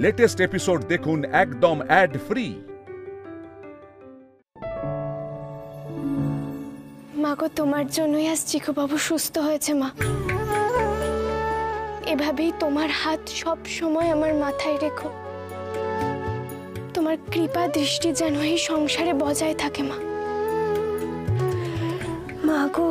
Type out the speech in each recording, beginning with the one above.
Latest episode দেখুন একদম add free. মা গো, তোমার জন্যই আজ চিকু বাবু সুস্থ হয়েছে মা। এভাবেই তোমার হাত সব সময় আমার মাথায় রেখো। তোমার কৃপা দৃষ্টি যেন এই সংসারে বজায় থাকে মা। মা গো,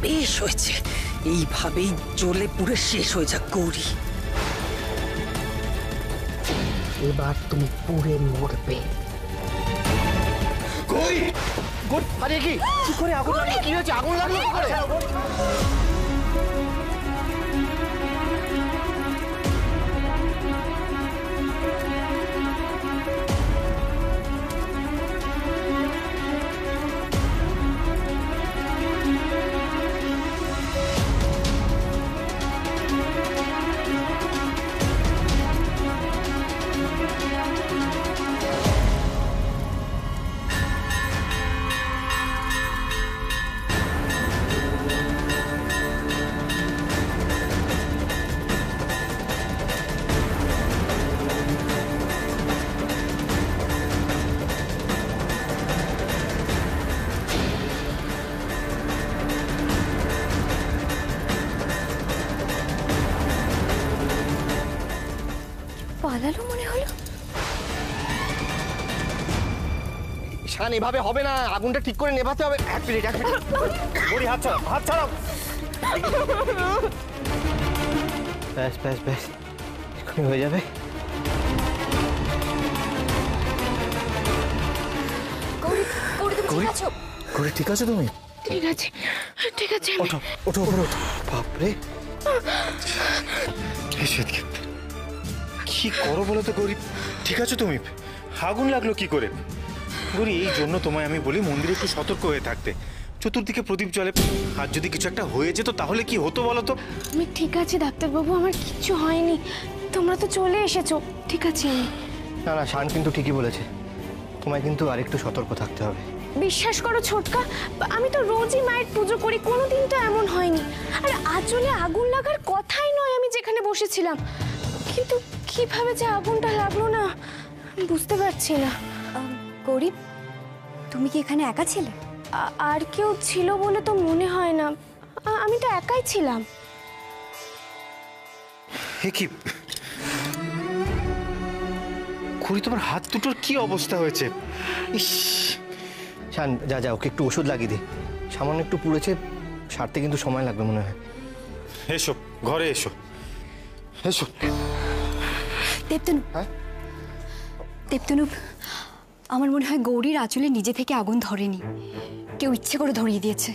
বেশ হয়েছে, এইভাবেই জ্বলে পুড়ে শেষ হয়ে যাক গৌরী। এবার তুমি পুড়ে মরবে। গৌরী, আরে কি করে আগুন লাগলো? কি হয়েছে? আগুন লাগলো কি করে? পালালো মনে হলো। শান, এভাবে হবে না, আগুনটা ঠিক করে নেভাতে হবে। এক মিনিট। গৌরী, হাত ছাড়াও, হাত ছাড়াও। ব্যাস ব্যাস ব্যাস, এক্ষুনি হয়ে যাবে। গৌরী, ঠিক আছো তুমি? ঠিক আছে, ঠিক আছে। ওঠো ওঠো ওঠো। বাপরে, কি করো বলো তো গৌরী? ঠিক আছো তুমি? আগুন লাগলো কি করে? গৌরী, এই জন্য তোমায় আমি বলি মন্দিরে একটু সতর্ক হয়ে থাকতে। চতুর্দিকে প্রদীপ জ্বলে, আর যদি কিছু একটা হয়ে যেত তাহলে কি হতো বলো তো? আমি ঠিক আছি ডাক্তারবাবু, আমার কিচ্ছু হয়নি। তোমরা তো চলে এসেছো, ঠিক আছে আমি। না না, শান কিন্তু ঠিকই বলেছে, তোমায় কিন্তু আরেকটু সতর্ক থাকতে হবে। বিশ্বাস করো ছোটকা, আমি তো রোজই মায়ের পুজো করি, কোনোদিন তো এমন হয়নি। আর আঁচলে আগুন লাগার কথাই নয় আমি যেখানে বসেছিলাম, কিন্তু কিভাবে যে আগুনটা লাগলো না বুঝতে পারছি না। গৌরী, তুমি কি এখানে একা ছিলে? আর কেউ ছিল বলে তো মনে হয় না, আমি তো একাই ছিলাম। কি গৌরী, তোমার হাত দুটোর কি অবস্থা হয়েছে? ইস, শান, যা যা, ওকে একটু ওষুধ লাগিয়ে দে। সামান্য একটু পুড়েছে, সারতে কিন্তু সময় লাগবে মনে হয়। এসো ঘরে, এসো এসো। দেবতনু, হ্যাঁ? দেবতনু, আমার মনে হয় গৌরীর আঁচলে নিজে থেকে আগুন ধরেনি, কেউ ইচ্ছে করে ধরিয়ে দিয়েছে।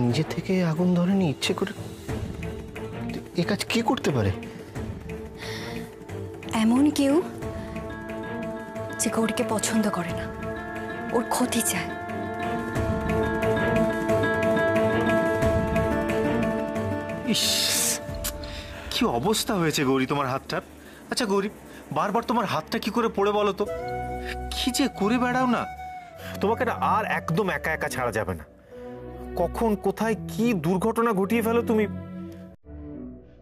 নিজে থেকে আগুন ধরেনি ইচ্ছে করে? এ কাজ কে করতে পারে? এমন কেউ যে গৌরীকে পছন্দ করে না, ওর ক্ষতি চায়। ইস, কি অবস্থা হয়েছে গৌরী তোমার হাতটার। আচ্ছা গৌরী, বারবার তোমার হাতটা কি করে পড়ে বলো তো? কি যে করে বেড়াও না, তোমাকে না আর একদম একা একা ছাড়া যাবে না। কখন কোথায় কি দুর্ঘটনা ঘটিয়ে ফেলো তুমি।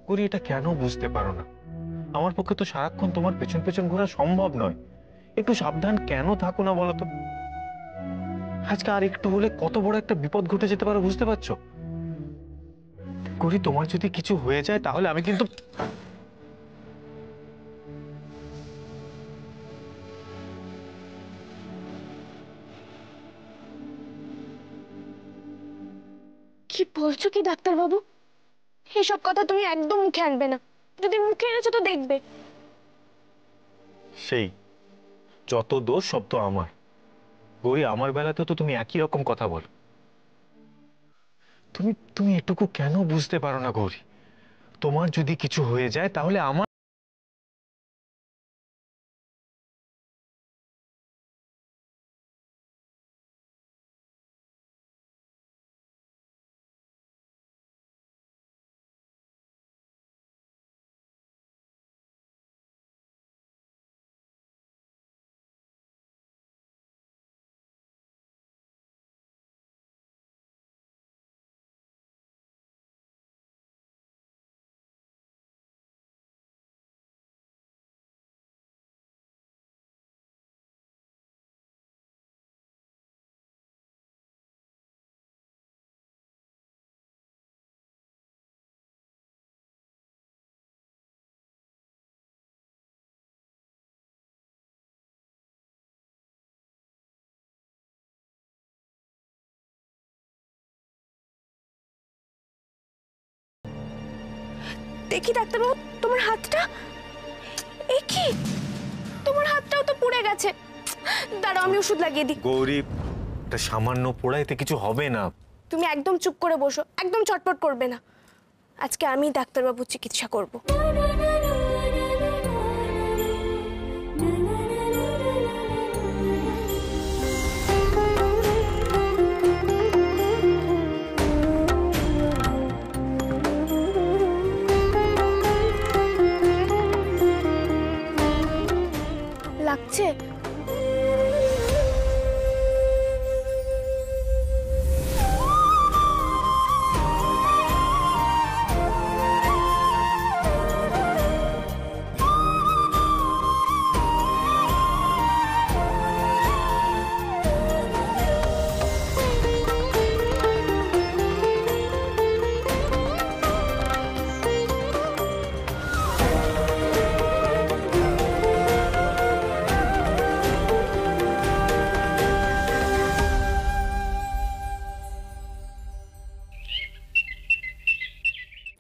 গৌরী, এটা কেন বুঝতে পারো না? আমার পক্ষে তো সারাক্ষণ তোমার পেছন পেছন ঘোরা সম্ভব নয়। একটু সাবধান কেন থাকো না বলো তো? আজকে আর একটু হলে কত বড় একটা বিপদ ঘটে যেতে পারে, বুঝতে পারছো? গৌরী, তোমার যদি কিছু হয়ে যায় তাহলে আমি কিন্তু কি বলছো কি ডাক্তারবাবু? এসব কথা তুমি একদম মুখে আনবে না। যদি মুখে এনেছো তো দেখবে। সেই যত দোষ সব তো আমার। গৌরী, আমার বেলাতে তো তুমি একই রকম কথা বলো। তুমি তুমি এটুকু কেন বুঝতে পারো না গৌরী? তোমার যদি কিছু হয়ে যায় তাহলে আমার দেখি ডাক্তারবাবু, তোমার হাতটা। এ কি, তোমার হাতটাও তো পুড়ে গেছে। দাঁড়াও, আমি ওষুধ লাগিয়ে দিই। গৌরী, এটা সামান্য পোড়াইতে কিছু হবে না। তুমি একদম চুপ করে বসো, একদম ছটফট করবে না। আজকে আমি ডাক্তারবাবুর চিকিৎসা করব। লাগছে?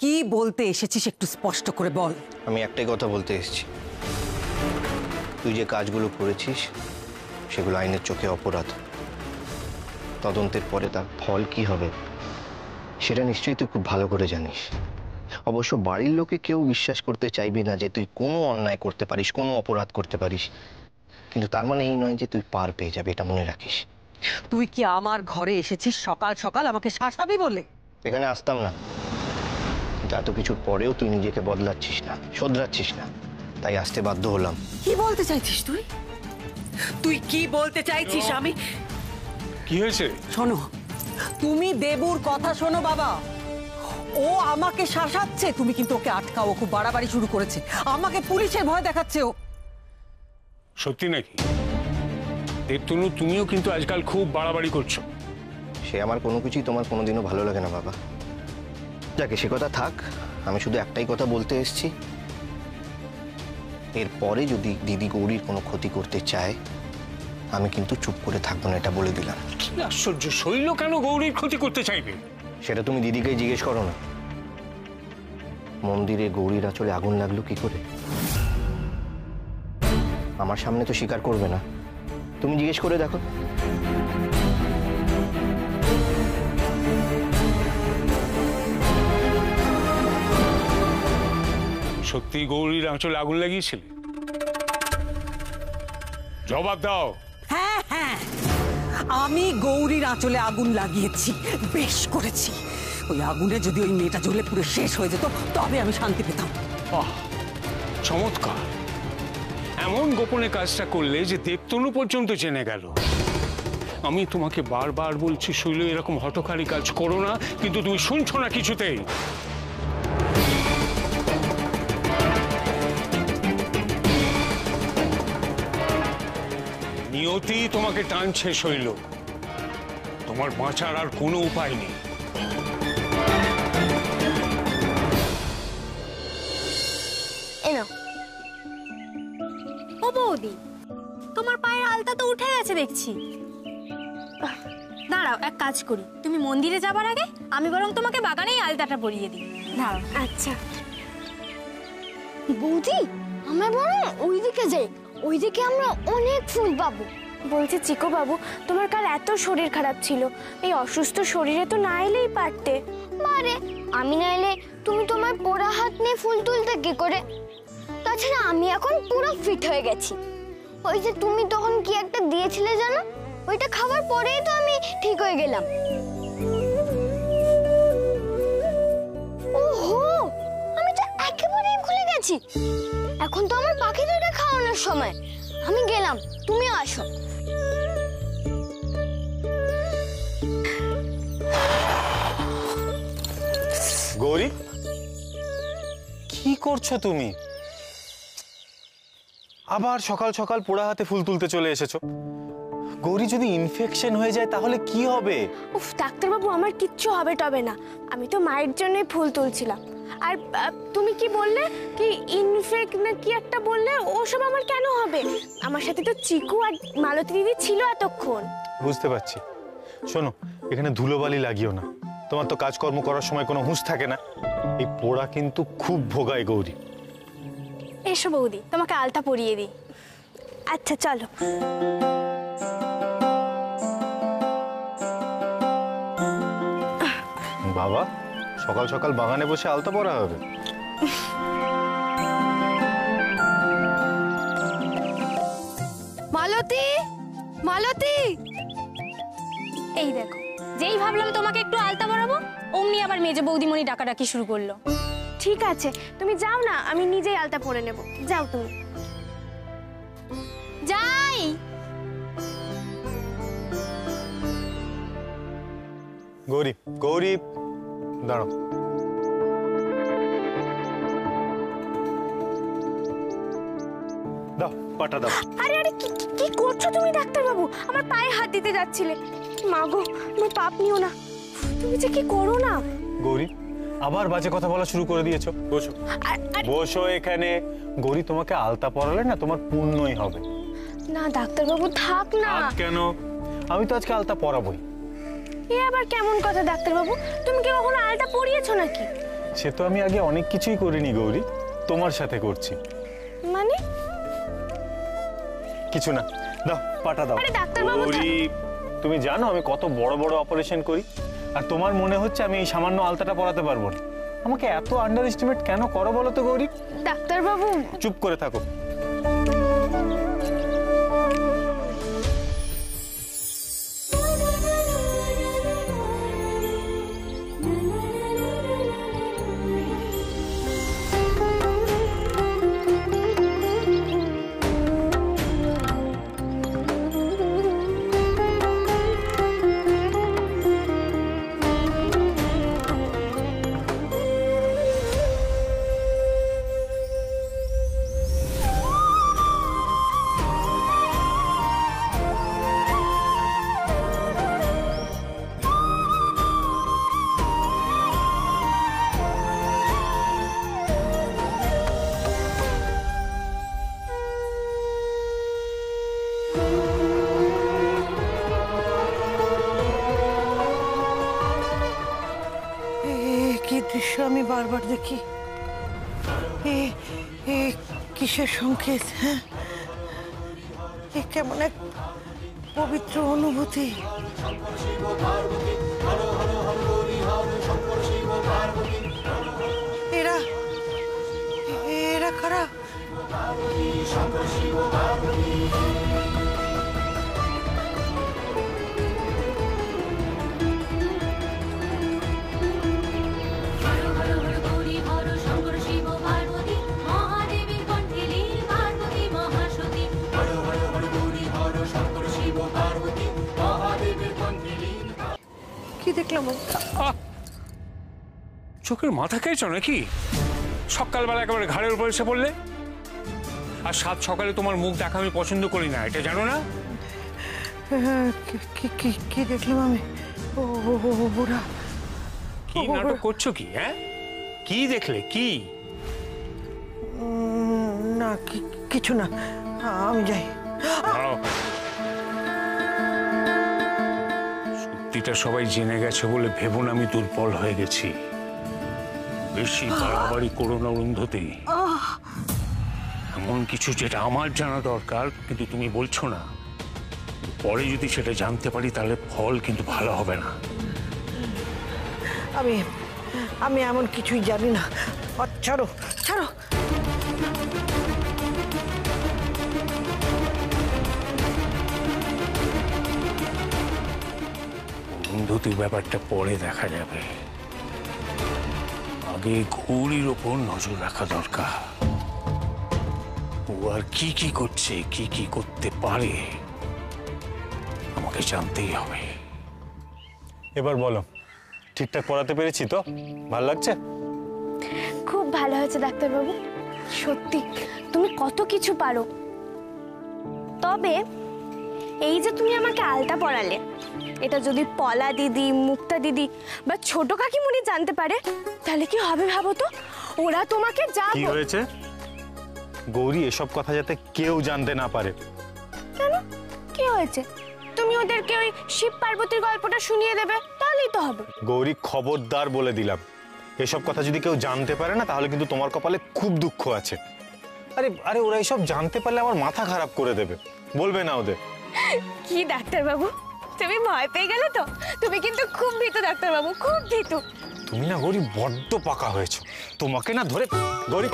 কি বলতে এসেছিস একটু স্পষ্ট করে বল। আমি একটাই কথা বলতে এসেছি, তুই যে কাজগুলো করেছিস সেগুলো আইনের চোখে অপরাধ। তদন্তের পরে তার ফল কি হবে সেটা নিশ্চয়ই তুই খুব ভালো করে জানিস। অবশ্য বাড়ির লোকে কেউ বিশ্বাস করতে চাইবি না যে তুই কোনো অন্যায় করতে পারিস, কোনো অপরাধ করতে পারিস, কিন্তু তার মানে এই নয় যে তুই পার পেয়ে যাবে, এটা মনে রাখিস। তুই কি আমার ঘরে এসেছিস সকাল সকাল আমাকে শাসাবি বলে? এখানে আসতাম না, কিন্তু এত কিছুর পরেও তুই নিজেকে বদলাচ্ছিস না, শোধরাচ্ছিস না, তাই আসতে বাধ্য হলাম। কি বলতে চাইছিস তুই? তুই কি বলতে চাইছিস? আমি কি হয়েছে? শোনো, তুমি দেবুর কথা শোনো বাবা। ও আমাকে শাসাচ্ছে, তুমি কিন্তু ওকে আটকাও। ও খুব বাড়াবাড়ি শুরু করেছে, আমাকে পুলিশের ভয় দেখাচ্ছে ও। সত্যি নাকি? দেবতনু, তুমিও কিন্তু আজকাল খুব বাড়াবাড়ি করছো। সে আমার কোনো কিছুই তোমার কোনোদিনও ভালো লাগে না বাবা। যাকে সে কথা থাক, আমি শুধু একটাই কথা বলতে এসেছি, এরপরে যদি দিদি গৌরীর কোনো ক্ষতি করতে চায় আমি কিন্তু চুপ করে থাকবো না, এটা বলে দিলাম। কি আশ্চর্য, শৈল কেন গৌরীর ক্ষতি করতে চাইবে? সেটা তুমি দিদিকেই জিজ্ঞেস করো না। মন্দিরে গৌরীর আঁচলে আগুন লাগলো কি করে? আমার সামনে তো স্বীকার করবে না, তুমি জিজ্ঞেস করে দেখো। সত্যি গৌরীর আঁচলে আগুন লাগিয়েছিলে? জবাব দাও। হ্যাঁ হ্যাঁ, আমি গৌরীর আঁচলে আগুন লাগিয়েছি, বেশ করেছি। ওই আগুনে যদি ওই মেয়েটা জ্বলে পুরো শেষ হয়ে যেত তবে আমি শান্তি পেতাম। বাহ, চমৎকার। এমন গোপনে কাজটা করলে যে দেবতনু পর্যন্ত জেনে গেল। আমি তোমাকে বারবার বলছি শৈল এরকম হঠকারী কাজ করো না, কিন্তু তুমি শুনছো না কিছুতেই। নিয়তি তোমাকে টানছে শৈল, তোমার বাঁচার আর কোনো উপায় নেই। ও বৌদি, তোমার পায়ের আলতা তো উঠে গেছে দেখছি। দাঁড়াও, এক কাজ করি, তুমি মন্দিরে যাবার আগে আমি বরং তোমাকে বাগানেই আলতাটা পরিয়ে দিই। দাঁড়াও। আচ্ছা বৌদি, আমরা বরং ওইদিকে যাই, ওইদিকে আমরা অনেক ফুল পাবো। বলছি চিকু বাবু, তোমার কাল এত শরীর খারাপ ছিল, এই অসুস্থ শরীরে তো না এলেই পারতে। বারে, আমি না এলে তুমি তোমার পোড়া হাত নিয়ে ফুল তুলতে কি করে? তাছাড়া আমি এখন পুরো ফিট হয়ে গেছি। ওই যে তুমি তখন কি একটা দিয়েছিলে জানো, ওইটা খাওয়ার পরেই তো আমি ঠিক হয়ে গেলাম। ওহো, আমি তো একেবারেই ভুলে গেছি। এখন তো আমার পাখিদেরকে খাওয়ানোর সময়। আমি গেলাম, তুমিও আসো। গৌরী, কি করছো তুমি? আবার সকাল সকাল পোড়া হাতে ফুল তুলতে চলে এসেছো। গৌরী, যদি ইনফেকশন হয়ে যায় তাহলে কি হবে? উফ ডাক্তারবাবু, আমার কিচ্ছু হবে টবে না, আমি তো মায়ের জন্যই ফুল তুলছিলাম। আর তুমি কি বললে কি ইনফেক্ট না কি একটা বললে, ওসব আমার কেন হবে? আমার সাথে তো চিকু আর মালতী দিদি ছিল এতক্ষণ। বুঝতে পারছি। শোনো, এখানে ধুলোবালি লাগিও না, তোমার তো কাজকর্ম করার সময় কোনো হুঁশ থাকে না। এই পোড়া কিন্তু খুব ভোগায় গৌরী। এসো বৌদি, তোমাকে আলতা পরিয়ে দিই। আচ্ছা চলো। বাবা, সকাল সকাল বাগানে বসে আলতা পরা হবে? মালতী, মালতী, এই দেখো, যেই ভাবলাম তোমাকে একটু আলতা পরাবো অমনি আবার মেজো বৌদিমণি ডাকাডাকি শুরু করলো। ঠিক আছে, তুমি যাও না, আমি নিজেই আলতা পরে নেব। যাও তুমি। যাই। গৌরী, গৌরী, দাঁড়াও। দাও, পাটা দাও। আরে আরে, কি করছো তুমি ডাক্তারবাবু? আমার পায়ে হাত দিতে যাচ্ছিলে। মা গো, আমার পাপ নিও না। তুমি যে কি করো না। গৌরী, আবার বাজে কথা বলা শুরু করে দিয়েছো। বসো, বসো এখানে। গৌরী, তোমাকে আলতা পরালে না তোমার পুণ্যই হবে। না ডাক্তারবাবু, থাক না। কেন? আমি তো আজকে আলতা পরাবই। এ আবার কেমন কথা ডাক্তারবাবু? তুমি কি কখনো আলতা পরিয়েছো নাকি? সে তো আমি আগে অনেক কিছুই করিনি গৌরী, তোমার সাথে করছি। মানে? কিছু না, দাও পাটা দাও। আরে ডাক্তারবাবু, গৌরী, তুমি জানো আমি কত বড় বড় অপারেশন করি, আর তোমার মনে হচ্ছে আমি এই সামান্য আলতাটা পরাতে পারবো না। আমাকে এত আন্ডার এস্টিমেট কেন করো বলো তো গৌরী? ডাক্তারবাবু, চুপ করে থাকো। দৃশ্য আমি বারবার দেখি। কিসের সংকেত? হ্যাঁ, কেমন এক পবিত্র অনুভূতি। এরা এরা কারা? কি দেখলাম? চোখের মাথা খেয়েছ নাকি? সকালবেলা একেবারে ঘাড়ের উপর এসে পড়লে। আর সাত সকালে তোমার মুখ দেখা আমি পছন্দ করি না, এটা জানো না? কি দেখলাম আমি? ওরা কি নাটক করছো কি? হ্যাঁ, কি দেখলে? কি? না, কিছু না, আমি যাই। সত্যিটা সবাই জেনে গেছে বলে ভেবুন আমি দুর্বল হয়ে গেছি। বেশি বাড়াবাড়ি করো না অরুন্ধতী। এমন কিছু যেটা আমার জানা দরকার কিন্তু তুমি বলছো না, পরে যদি সেটা জানতে পারি তাহলে ফল কিন্তু ভালো হবে না। আমি আমি এমন কিছুই জানি না। ছাড়ো ছাড়ো। অরুন্ধতীর ব্যাপারটা পরে দেখা যাবে, আগে গৌরীর ওপর নজর রাখা দরকার। ও আর কি কি করছে, কি কি করতে পারে আমাকে জানতেই হবে। এবার বলো, ঠিকঠাক পড়াতে পেরেছি তো? ভালো লাগছে? খুব ভালো হয়েছে ডাক্তারবাবু, সত্যি তুমি কত কিছু পারো। তবে এই যে তুমি আমাকে আলতা পরালে, এটা যদি পলা দিদি, মুক্তা দিদি বা ছোট কাকিমুনি জানতে পারে তাহলে কি হবে ভাবো তো। ওরা তোমাকে যা কি হয়েছে গৌরী, এসব কথা যাতে কেউ জানতে না পারে। কেন, কি হয়েছে? তুমি ওদেরকে ওই শিব পার্বতীর গল্পটা শুনিয়ে দেবে, তাহলেই তো হবে। গৌরী, খবরদার বলে দিলাম, এসব কথা যদি কেউ জানতে পারে না তাহলে কিন্তু তোমার কপালে খুব দুঃখ আছে। আরে আরে ওরা এসব জানতে পারলে আমার মাথা খারাপ করে দেবে, বলবে না ওদের। কি ডাক্তারবাবু, তুমি ভয় পেয়ে গেলে তো? তুমি কিন্তু খুব ভীতু ডাক্তারবাবু, খুব ভীতু। তুমি না গৌরী বড্ড পাকা হয়েছো, তোমাকে না ধরে। গৌরী,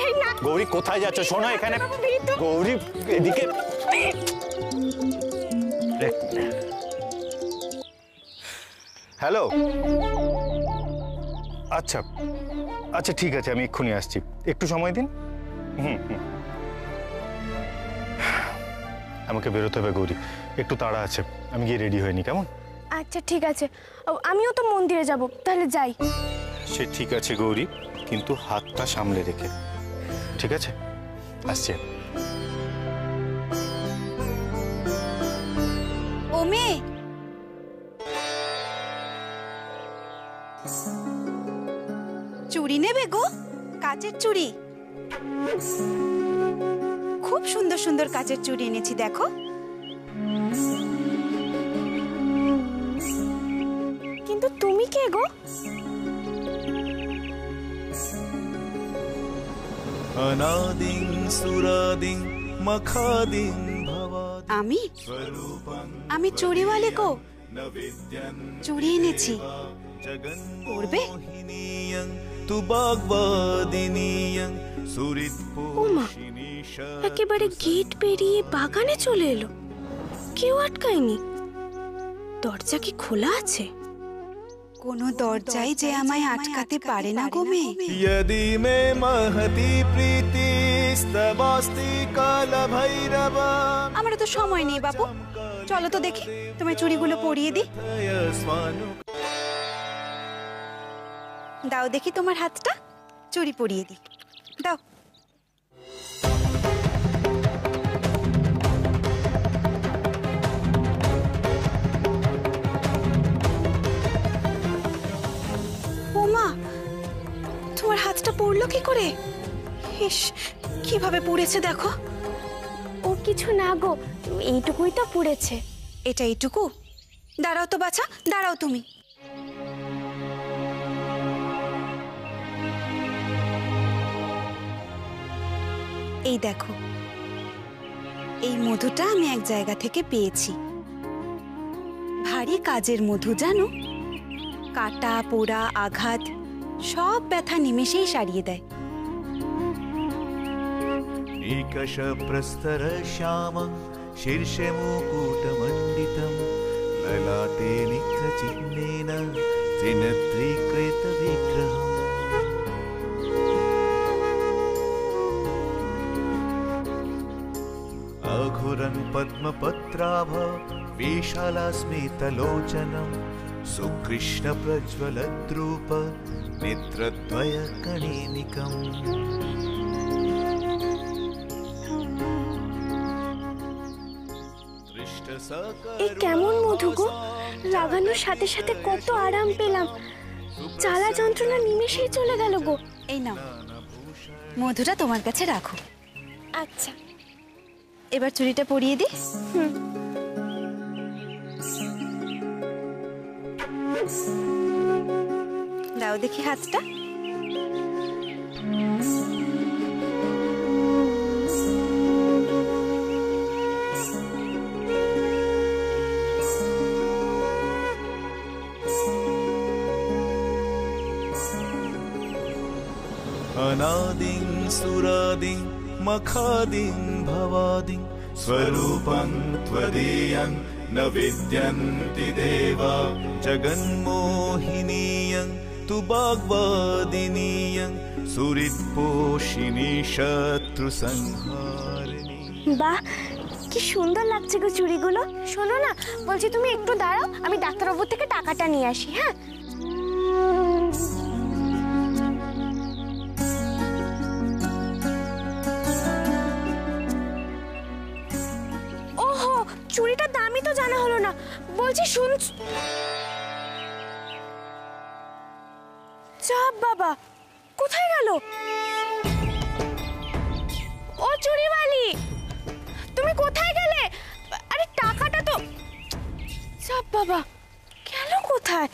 গৌরী কোথায় যাচ্ছ? শোনো এখানে। গৌরী এদিকে। হ্যালো, আচ্ছা আচ্ছা ঠিক আছে, আমি এক্ষুনি আসছি, একটু সময় দিন। হুম হুম, আমাকে বেরোতে হবে গৌরী, একটু তাড়া আছে, আমি গিয়ে রেডি হইনি, কেমন? আচ্ছা ঠিক আছে, আমিও তো মন্দিরে যাব, তাহলে যাই। সে ঠিক আছে গৌরী, কিন্তু হাতটা সামলে রেখে, ঠিক আছে? আসছি। ও মেয়ে, চুড়ি নেবে গো? কাচের চুড়ি, খুব সুন্দর সুন্দর কাচের চুড়ি এনেছি, দেখো। কিন্তু তুমি কে গো? अनादिं सुरादिं मखादिं भवादिं আমি আমি চুড়িওয়ালি গো, চুড়ি এনেছি, পড়বে? जगन्मोहिनीयं तु वाग्वादिनीयं सुहृत्पोषिणी একেবারে গেট পেরিয়ে বাগানে চলে এলো, কেউ আটকায়নি। দরজা কি খোলা আছে? কোনো দরজাই যে আমায় আটকাতে পারে না গো মেয়ে। यदि मे महति प्रीतिस्तवास्ति कालभैरव। আমার তো সময় নেই বাবু, চলো তো দেখি তোমার চুড়িগুলো পরিয়ে দিই। দাও দেখি তোমার হাতটা, চুড়ি পরিয়ে দিই, দাও। ওমা, তোমার হাতটা পড়লো কি করে? ইস, কিভাবে পুড়েছে দেখো। ও কিছু না গো, এইটুকুই তো পুড়েছে। এটা এইটুকু? দাঁড়াও তো বাছা, দাঁড়াও তুমি। এই দেখো, এই মধুটা আমি এক জায়গা থেকে পেয়েছি, ভারী কাজের মধু জানো। কাটা, পোড়া, আঘাত সব ব্যথা নিমেষেই সারিয়ে দেয়। निकष प्रस्तर श्यामं शीर्षे मुकुटमण्डितं ललाटे निखचिह्नेन त्रिनेत्रीकृतविग्रहम्। अघुरन् पद्मपत्राभ विशालास्मितलोचनं सुकृष्णप्रज्वलद्रूप नेत्रद्वयकणेनिकम्। এই কেমন মধু গো, লাগানোর সাথে সাথে কত আরাম পেলাম, জ্বালা যন্ত্রণা নিমেষেই চলে গেল গো। এই নাও, মধুটা তোমার কাছে রাখো। আচ্ছা, এবার চুড়িটা পরিয়ে দিই। দাও দেখি হাতটা। अनादिं सुरादिं मखादिं भवादिं स्वरूपं त्वदीयं न विद्यन्ति देवा जगन्मोहिनीयं तु वाग्वादिनीयं सुहृत्पोषिणी शत्रुसंहारिणी। বাহ, কি সুন্দর লাগছে গো চুড়িগুলো। শোনো না, বলছি তুমি একটু দাঁড়াও, আমি ডাক্তারবাবুর থেকে টাকাটা নিয়ে আসি। হ্যাঁ, ওহো, চুড়িটার দামই তো জানা হলো না। বলছি শুন, চাপ বাবা, কোথায় গেল? ও চুড়িওয়ালি, তুমি কোথায় গেলে? আরে টাকাটা তো, চাপ বাবা, গেল কোথায়?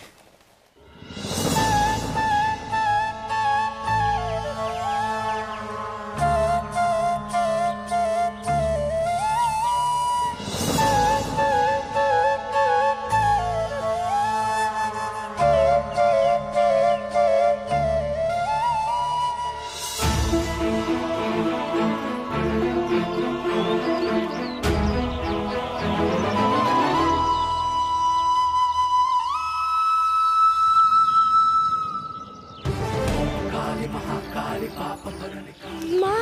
মা,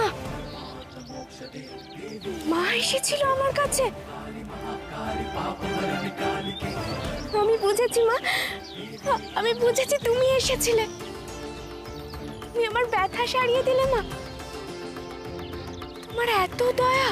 মা এসেছিল আমার কাছে। আমি বুঝেছি মা, আমি বুঝেছি তুমি এসেছিলে। তুমি আমার ব্যথা সারিয়ে দিলে মা। তোমার এত দয়া।